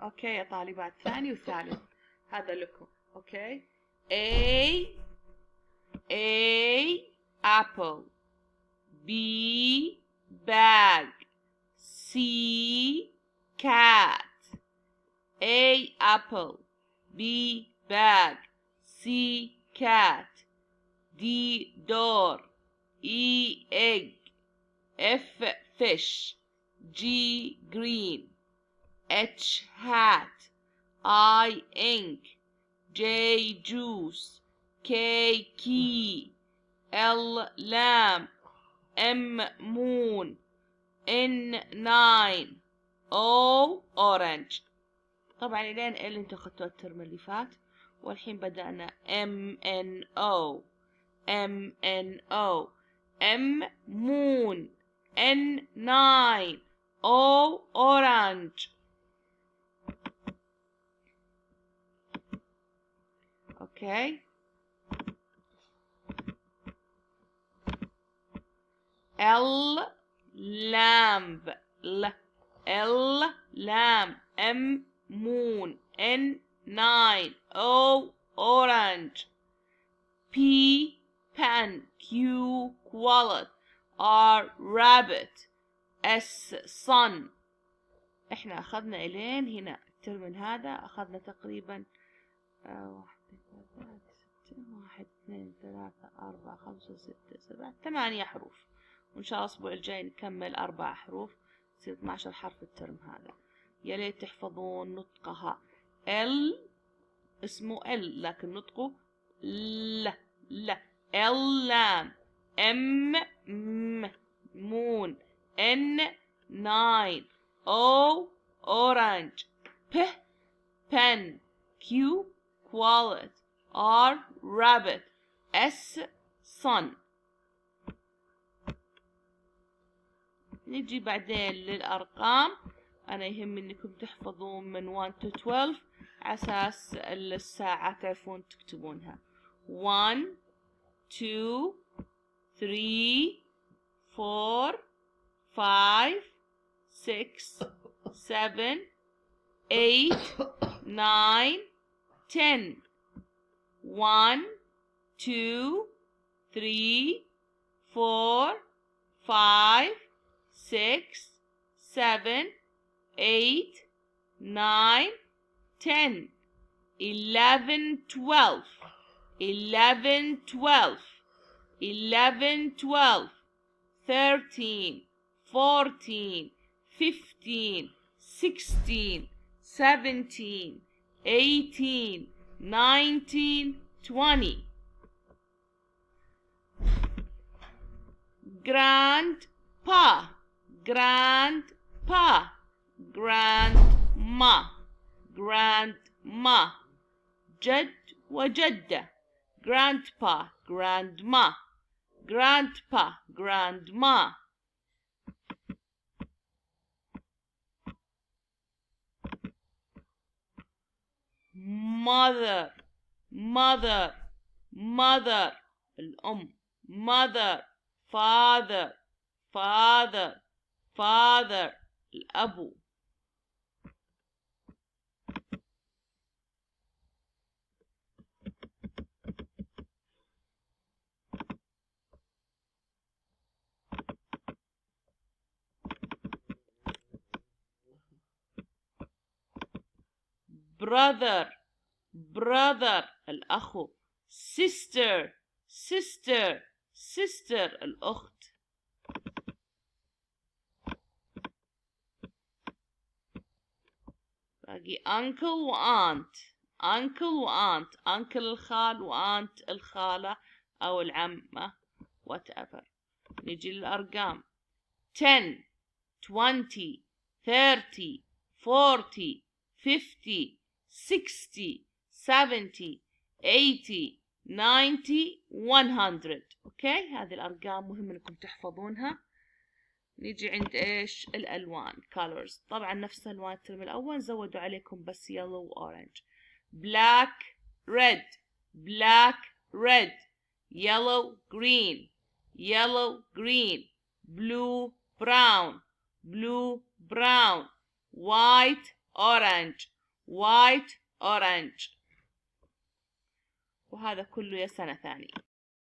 اوكي يا طالبات، ثاني وثالث هذا لكم. اوكي. A apple. B bag. C cat. A apple. B bag. C cat. D door. E egg. F fish. G green. H hat. I ink. J juice. K key. L lamp. M moon. N nine. O orange. طبعا الين اللي انتوا اخذتوها الترم اللي فات، والحين بدأنا M N O. M N O. M moon. N nine. O orange. Okay. L lamb. L lamb. M moon. N nine. O orange. P pen. Q wallet. R rabbit. S sun. احنا اخذنا الين هنا الترم هذا، اخذنا تقريبا 1 2 3 4 5 6 7 8 حروف، وان شاء الله الاسبوع الجاي نكمل 4 حروف، تصير 12 حرف الترم هذا. يا ليت تحفظون نطقها. ال اسمه ال لكن نطقه ل. ال لام. ام مون. ان ناين. O orange. P pen. Q wallet. R rabbit. S sun. نجي بعدين للأرقام. أنا يهمني إنكم تحفظون من 1 to 12 على أساس الساعة تعرفون تكتبونها. 1 2 3 4 5 6 7 8 9 10. 1 2 3 4 5 6 7 8 9 10. 11 12 11 12 11 12 13 14 15 16 17 18 19 20. Grandpa. Grandpa. Grandma. Grandma. جد وجدة. Grandpa. Grandma. Grandpa. Grandma. Mother. Mother. Mother. الأم. Mother. Father. Father. Father. الأبو. brother. brother. الأخو. sister. sister. sister. الأخت. باقي uncle و aunt. uncle و aunt. uncle الخال و aunt الخالة أو العمة whatever. نجي للأرقام. 10 20 30 40 50 60 70 80 90 100. اوكي، هذه الأرقام مهم انكم تحفظونها. نيجي عند ايش؟ الألوان colors. طبعا نفس ألوان الترم الأول، زودوا عليكم بس yellow و orange. black red. black red. yellow green. yellow green. blue brown. blue brown. white orange. white orange. وهذا كله يا سنة ثانية.